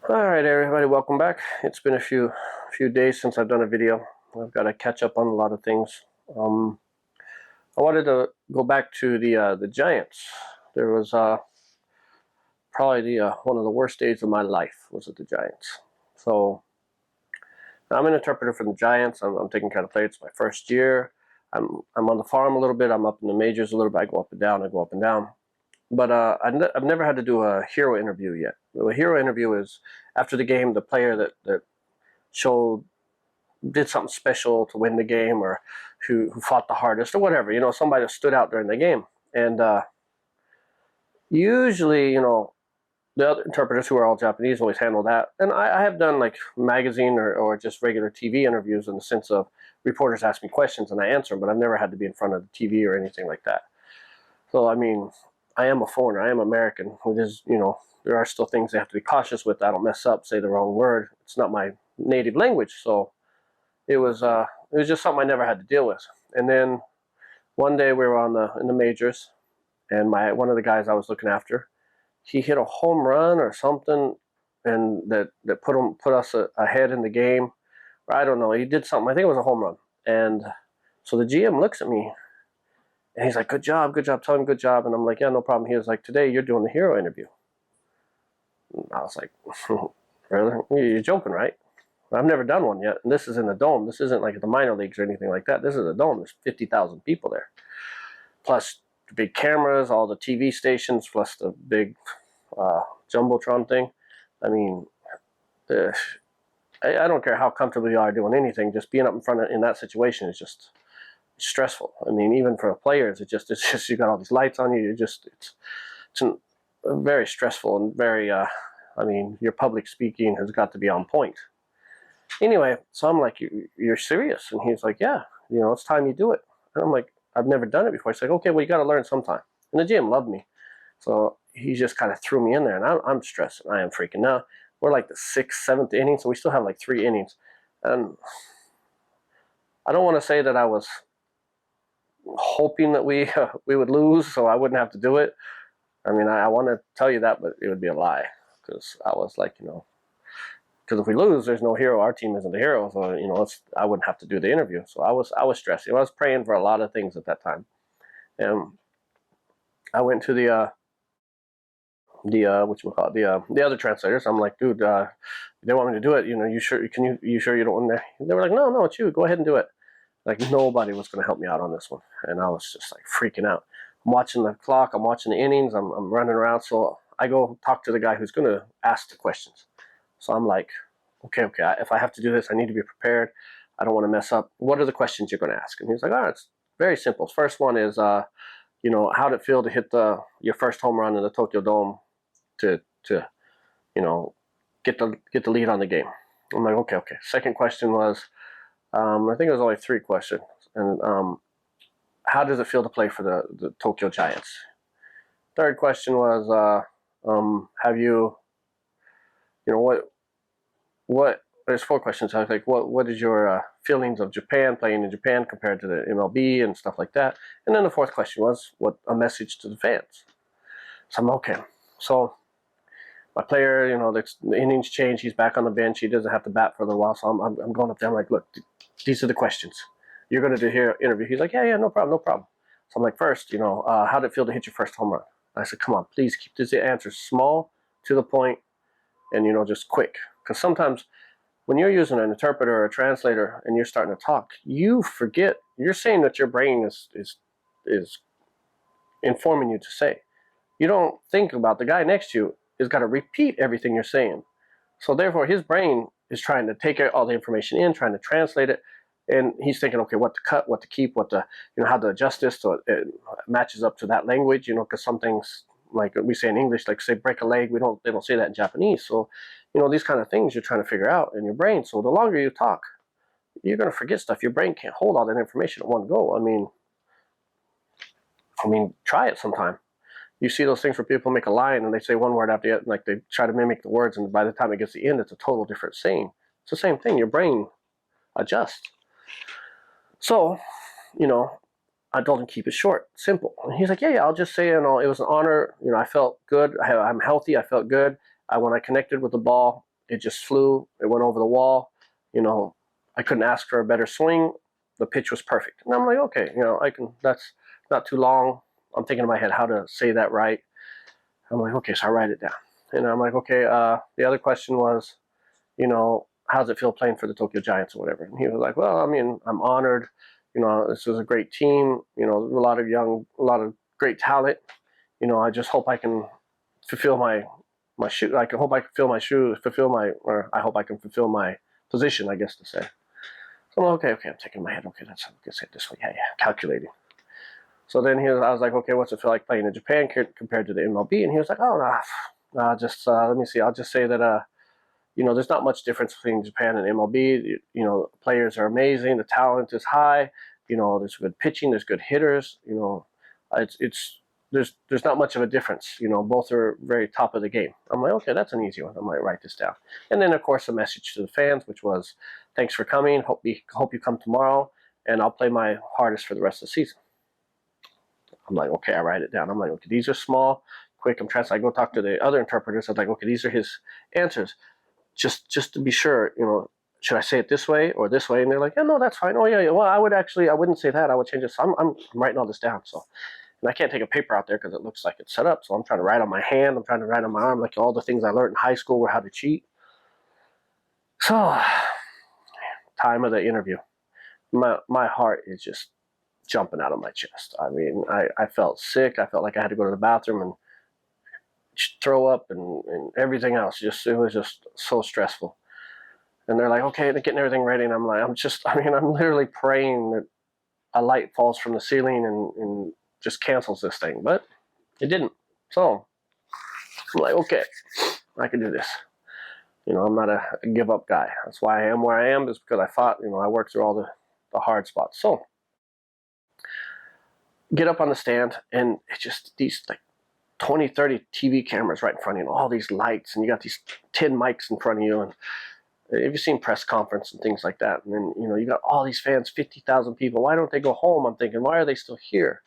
All right, everybody, welcome back. It's been a few days since I've done a video. I've got to catch up on a lot of things. I wanted to go back to the Giants. There was probably the one of the worst days of my life was at the Giants. So I'm an interpreter for the Giants. I'm taking care of players. It's my first year. I'm on the farm a little bit. I'm up in the majors a little bit. I go up and down. I go up and down. But I've never had to do a hero interview yet. A hero interview is after the game, the player that showed did something special to win the game, or who fought the hardest, or whatever. Somebody that stood out during the game. And usually, the other interpreters who are all Japanese always handle that. And I have done like magazine or just regular TV interviews in the sense of reporters ask me questions and I answer them, but I've never had to be in front of the TV or anything like that. So, I mean, I am a foreigner. I am American. It is, there are still things I have to be cautious with. I don't mess up, say the wrong word. It's not my native language. So it was just something I never had to deal with. And then one day we were in the majors, and one of the guys I was looking after, he hit a home run or something, and that put us ahead in the game. Or I don't know. He did something. I think it was a home run. And so the GM looks at me and he's like, good job. Tell him good job. And I'm like, yeah, no problem. He was like, today you're doing the hero interview. And I was like, really? You're joking, right? I've never done one yet. And this is in the dome. This isn't like the minor leagues or anything like that. This is a dome. There's 50,000 people there. Plus the big cameras, all the TV stations, plus the big Jumbotron thing. I mean, I don't care how comfortable you are doing anything. Just being up in front in that situation is just stressful. I mean, even for players, it's just you got all these lights on you. It's very stressful and very. I mean, your public speaking has got to be on point. Anyway, so I'm like, you're serious? And he's like, yeah, it's time you do it. And I'm like, I've never done it before. He's like, okay, well, you got to learn sometime. And the GM loved me. So he just kind of threw me in there, and I'm stressed. I am freaking out. We're like the 6th, 7th inning, so we still have like 3 innings. And I don't want to say that I was hoping that we would lose so I wouldn't have to do it. I mean, I want to tell you that, but it would be a lie, because I was like, because if we lose, there's no hero. Our team isn't the hero, so I wouldn't have to do the interview. So I was stressed. I was praying for a lot of things at that time, and I went to the the other translators. I'm like, dude, they want me to do it. You sure? You sure you don't want to? They were like, no, it's you. Go ahead and do it. Like nobody was going to help me out on this one, and I was just like freaking out. I'm watching the clock. I'm watching the innings. I'm running around. So I go talk to the guy who's going to ask the questions. So I'm like, okay. If I have to do this, I need to be prepared. I don't want to mess up. What are the questions you're going to ask? And he's like, all right, it's very simple. First one is, how did it feel to hit your first home run in the Tokyo Dome to get the lead on the game? I'm like, okay. Second question was, I think it was only 3 questions. And how does it feel to play for the Tokyo Giants? Third question was, have you, what? There's 4 questions. I was like, what is your feelings of Japan, playing in Japan compared to the MLB and stuff like that? And then the 4th question was, what a message to the fans? So I'm okay. So my player, the innings change. He's back on the bench. He doesn't have to bat for a little while. So I'm going up there. I'm like, look, these are the questions. You're going to do here interview. He's like, yeah, no problem. So I'm like, first, how did it feel to hit your first home run? I said, come on, please keep this answer small, to the point, and just quick. Because sometimes when you're using an interpreter or a translator and you're starting to talk, you forget. You're saying that your brain is informing you to say. You don't think about the guy next to you has got to repeat everything you're saying. So therefore, his brain is trying to take all the information in, trying to translate it, and he's thinking, okay, what to cut, what to keep, what to, how to adjust this so it matches up to that language. Because some things, like we say in English, like say break a leg, they don't say that in Japanese. So, these kind of things you're trying to figure out in your brain. So the longer you talk, you're going to forget stuff. Your brain can't hold all that information at one go. I mean, try it sometime. You see those things where people make a line and they say one word after the other, like they try to mimic the words, and by the time it gets to the end, it's a total different saying. It's the same thing. Your brain adjusts. So, I told him keep it short, simple. And he's like, yeah, I'll just say, it was an honor. I felt good. I'm healthy. I felt good. When I connected with the ball, it just flew. It went over the wall. I couldn't ask for a better swing. The pitch was perfect. And I'm like, okay, I can. That's not too long. I'm thinking in my head how to say that right. I'm like, okay, so I write it down. And I'm like, okay. The other question was, how does it feel playing for the Tokyo Giants or whatever? And he was like, well, I mean, I'm honored. This was a great team. A lot of great talent. I just hope I can fulfill my shoe. I hope I can fill my shoes, or I hope I can fulfill my position, I guess to say. So I'm okay. I'm taking my head. Okay, that's how I can say it this way. Yeah, calculating. So then I was like, okay, what's it feel like playing in Japan compared to the MLB? And he was like, oh, nah, just let me see. I'll just say that there's not much difference between Japan and MLB. Players are amazing. The talent is high. There's good pitching. There's good hitters. There's not much of a difference. Both are very top of the game. I'm like, okay, that's an easy one. I might write this down. And then, of course, a message to the fans, which was, thanks for coming. Hope you come tomorrow, and I'll play my hardest for the rest of the season. I'm like, okay, I write it down. I'm like, okay, these are small, quick. I'm translating. I go talk to the other interpreters. I'm like, okay, these are his answers. Just to be sure, should I say it this way or this way? And they're like, yeah, no, that's fine. Oh yeah. Well, I wouldn't say that. I would change it. So I'm writing all this down. So, and I can't take a paper out there because it looks like it's set up. So I'm trying to write on my hand. I'm trying to write on my arm, like all the things I learned in high school were how to cheat. So, time of the interview, my heart is just jumping out of my chest. I mean, I felt sick. I felt like I had to go to the bathroom and throw up and everything else. It was just so stressful. And they're like, okay, they're getting everything ready. And I'm like, I'm literally praying that a light falls from the ceiling and just cancels this thing. But it didn't. So I'm like, okay, I can do this. I'm not a give up guy. That's why I am where I am, is because I fought, I worked through all the hard spots. So get up on the stand, and it's just these like 20, 30 TV cameras right in front of you, and all these lights, and you got these 10 mics in front of you. And have you seen press conference and things like that? And then, you got all these fans, 50,000 people. Why don't they go home? I'm thinking, why are they still here?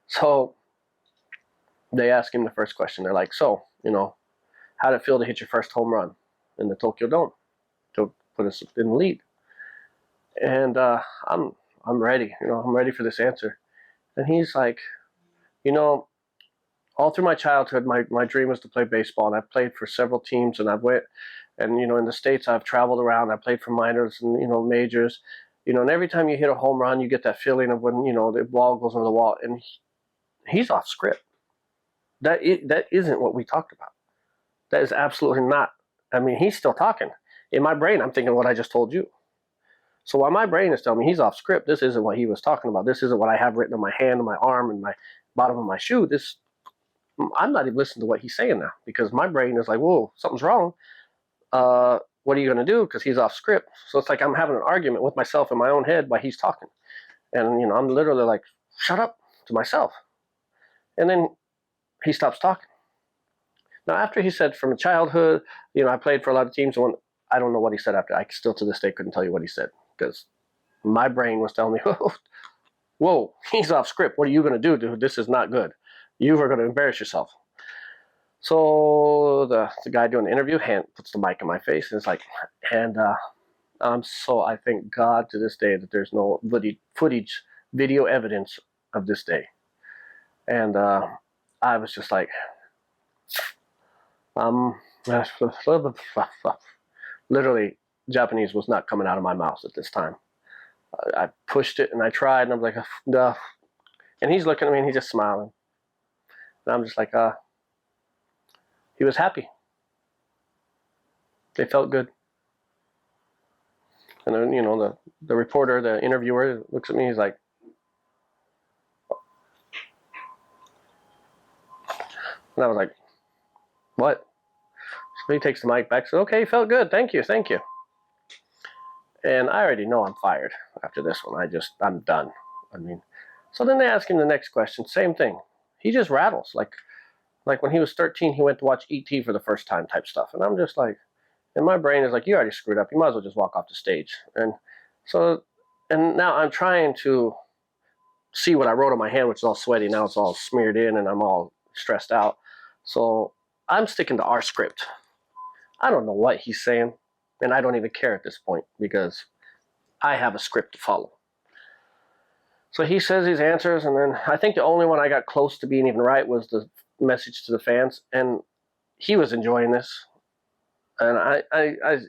So they ask him the first question. They're like, so, how did it feel to hit your first home run in the Tokyo Dome to put us in the lead? And I'm ready. I'm ready for this answer. And he's like, all through my childhood, my dream was to play baseball, and I've played for several teams, and I've went, and in the States I've traveled around. I played for minors and majors, and every time you hit a home run, you get that feeling of when the ball goes over the wall, and he's off script. That isn't what we talked about. That is absolutely not. I mean, he's still talking. In my brain, I'm thinking what I just told you. So while my brain is telling me he's off script, this isn't what he was talking about. This isn't what I have written on my hand, on my arm, and my bottom of my shoe. I'm not even listening to what he's saying now, because my brain is like, whoa, something's wrong. What are you going to do? Because he's off script. So it's like I'm having an argument with myself in my own head while he's talking. And, I'm literally like, shut up to myself. And then he stops talking. Now, after he said from childhood, I played for a lot of teams. I don't know what he said after. I still to this day couldn't tell you what he said, because my brain was telling me, whoa, he's off script. What are you going to do, dude? This is not good. You are going to embarrass yourself. So the guy doing the interview puts the mic in my face, and it's like, and I thank God to this day that there's no footage, video evidence of this day. And I was just like, literally, Japanese was not coming out of my mouth at this time. I pushed it and I tried, and I'm like, duh. And he's looking at me and he's just smiling. And I'm just like, he was happy. They felt good. And then, the reporter, the interviewer looks at me, he's like, and I was like, what? So he takes the mic back, says, okay, felt good. Thank you. And I already know I'm fired after this one. I'm done. I mean, so then they ask him the next question, same thing. He just rattles. Like when he was 13, he went to watch E.T. for the first time type stuff. And I'm just like, and my brain is like, you already screwed up. You might as well just walk off the stage. And so, and now I'm trying to see what I wrote on my hand, which is all sweaty. Now it's all smeared in and I'm all stressed out. So I'm sticking to our script. I don't know what he's saying, and I don't even care at this point because I have a script to follow. So he says his answers, and then I think the only one I got close to being even right was the message to the fans, and he was enjoying this. And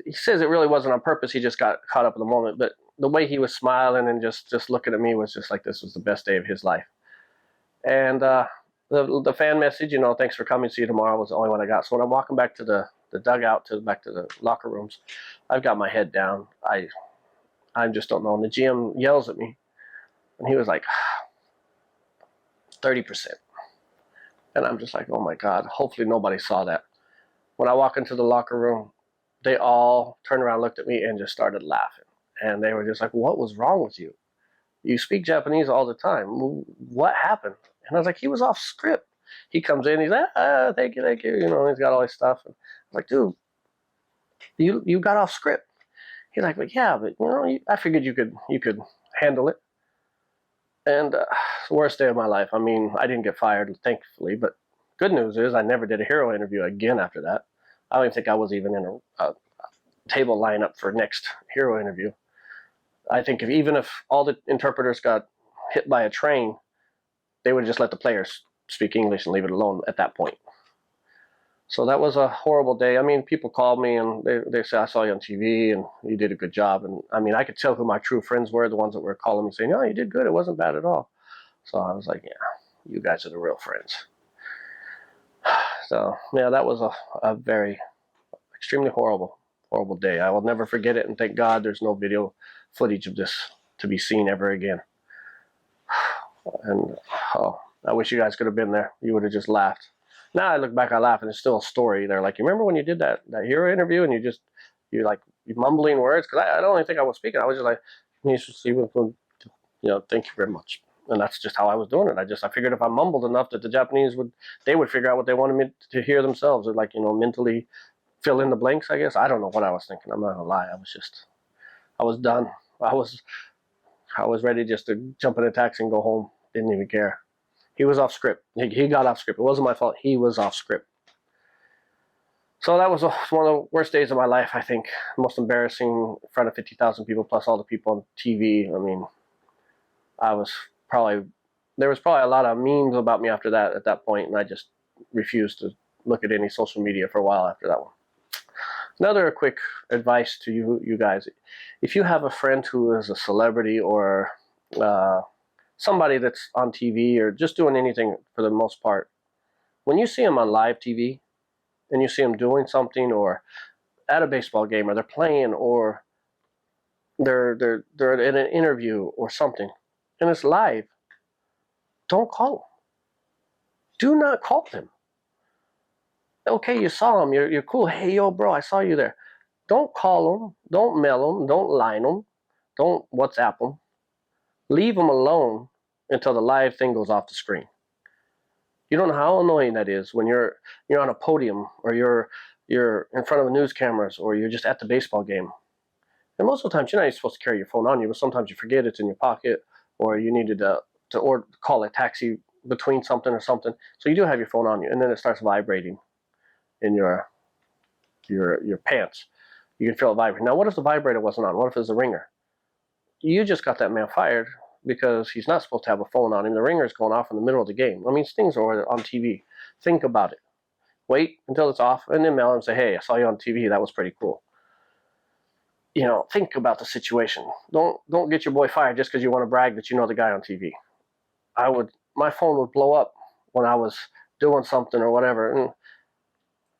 he says it really wasn't on purpose. He just got caught up in the moment. But the way he was smiling and just looking at me was just like this was the best day of his life. And the fan message, thanks for coming. See you tomorrow, was the only one I got. So when I'm walking back to the dugout, back to the locker rooms, I've got my head down. I just don't know. And the GM yells at me, and he was like, 30%. And I'm just like, oh my God, hopefully nobody saw that. When I walk into the locker room, they all turned around, looked at me, and just started laughing. And they were just like, what was wrong with you? You speak Japanese all the time. What happened? And I was like, he was off script. He comes in, he's like, thank you. He's got all his stuff. And I was like, dude, you got off script. He's like, but yeah, but I figured you could handle it. And the worst day of my life. I mean, I didn't get fired, thankfully, but good news is I never did a hero interview again after that. I don't even think I was even in a table lineup for next hero interview. I think even if all the interpreters got hit by a train, they would just let the players speak English and leave it alone at that point. So that was a horrible day. I mean, people called me and they said, I saw you on TV and you did a good job. And I mean, I could tell who my true friends were, the ones that were calling me saying, no, you did good. It wasn't bad at all. So I was like, yeah, you guys are the real friends. So, yeah, that was a very extremely horrible day. I will never forget it. And thank God there's no video footage of this to be seen ever again. And I wish you guys could have been there. You would have just laughed. Now I look back, I laugh, and it's still a story. They're like, you remember when you did that hero interview and you're mumbling words? Because I don't even think I was speaking. I was just like, thank you very much. And that's just how I was doing it. I figured if I mumbled enough that the Japanese would figure out what they wanted me to hear themselves, or mentally fill in the blanks, I guess. I don't know what I was thinking. I'm not gonna lie. I was done. I was ready just to jump in a taxi and go home. Didn't even care. He was off script. He got off script. It wasn't my fault. He was off script. So that was one of the worst days of my life, I think. Most embarrassing in front of 50,000 people plus all the people on TV. I mean, there was probably a lot of memes about me after that at that point, and I just refused to look at any social media for a while after that one. Another quick advice to you guys. If you have a friend who is a celebrity or somebody that's on TV or just doing anything for the most part, when you see them on live TV and you see them doing something or at a baseball game or they're playing or they're in an interview or something and it's live, don't call them. Do not call them. Okay, you saw them. You're cool. Hey, yo, bro, I saw you there. Don't call them. Don't mail them. Don't line them. Don't WhatsApp them. Leave them alone until the live thing goes off the screen. You don't know how annoying that is when you're on a podium or you're in front of the news cameras or you're just at the baseball game. And most of the times you're not even supposed to carry your phone on you, but sometimes you forget it's in your pocket or you needed to call a taxi between something or something. So you do have your phone on you, and then it starts vibrating in your pants. You can feel it vibrating. Now, what if the vibrator wasn't on? What if it was a ringer? You just got that man fired because he's not supposed to have a phone on him. The ringer is going off in the middle of the game. I mean, things are on TV. Think about it. Wait until it's off, and then mail him and say, hey, I saw you on TV. That was pretty cool. Think about the situation. Don't get your boy fired just because you want to brag that you know the guy on TV. My phone would blow up when I was doing something or whatever, and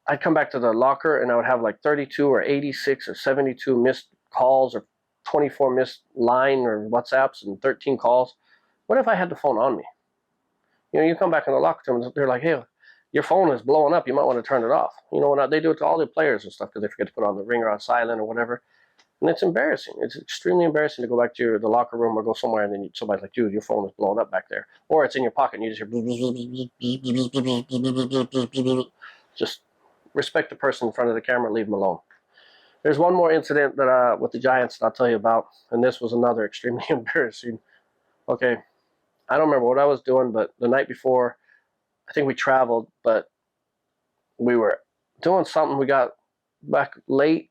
I'd come back to the locker and I would have like 32 or 86 or 72 missed calls or 24 missed line or WhatsApps and 13 calls. What if I had the phone on me? You come back in the locker room and they're like, hey, your phone is blowing up. You might want to turn it off. They do it to all the players and stuff because they forget to put on the ringer on silent or whatever. And it's embarrassing. It's extremely embarrassing to go back to the locker room or go somewhere and then somebody's like, dude, your phone is blowing up back there. Or it's in your pocket and you just hear just respect the person in front of the camera and leave them alone. There's one more incident that with the Giants that I'll tell you about, and this was another extremely embarrassing. Okay, I don't remember what I was doing, but the night before, I think we traveled, but we were doing something. We got back late,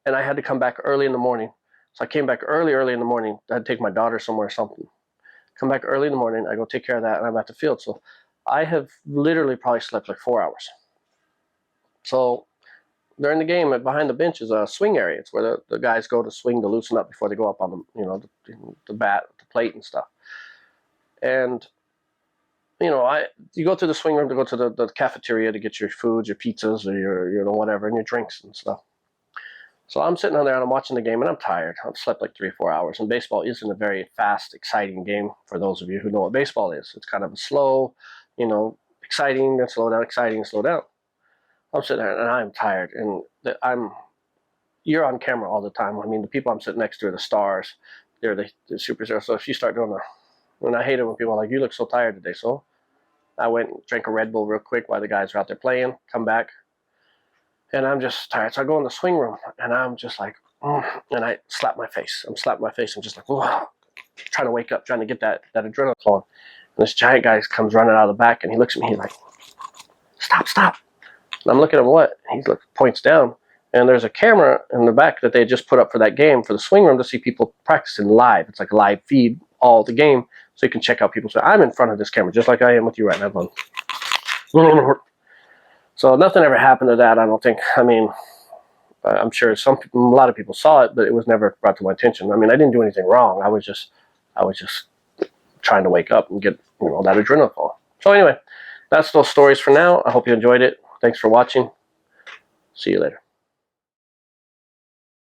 and I had to come back early in the morning. So I came back early in the morning. I had to take my daughter somewhere or something. Come back early in the morning. I go take care of that, and I'm at the field. So I have literally probably slept like 4 hours. So during the game, behind the bench is a swing area. It's where the guys go to swing to loosen up before they go up on the bat, the plate and stuff. And you go to the swing room to go to the cafeteria to get your foods, your pizzas, or your whatever, and your drinks and stuff. So I'm sitting on there and I'm watching the game and I'm tired. I've slept like 3 or 4 hours. And baseball isn't a very fast, exciting game for those of you who know what baseball is. It's kind of a slow, exciting, then slow down, exciting, slow down. I'm sitting there and I'm tired, and you're on camera all the time. I mean, the people I'm sitting next to are the stars. They're the superstars. So if you start doing and I hate it when people are like, you look so tired today. So I went and drank a Red Bull real quick while the guys were out there playing, come back, and I'm just tired. So I go in the swing room and I'm just like, and I slap my face. I'm slapping my face. I'm just like, wow, trying to wake up, trying to get that adrenaline flowing. And this giant guy comes running out of the back and he looks at me. He's like, stop. And I'm looking at him, what? He points down. And there's a camera in the back that they just put up for that game for the swing room to see people practicing live. It's like a live feed, all the game, so you can check out people. So I'm in front of this camera, just like I am with you right now. So nothing ever happened to that, I don't think. I mean, I'm sure a lot of people saw it, but it was never brought to my attention. I mean, I didn't do anything wrong. I was just trying to wake up and get that adrenaline flow. So anyway, that's those stories for now. I hope you enjoyed it. Thanks for watching. See you later.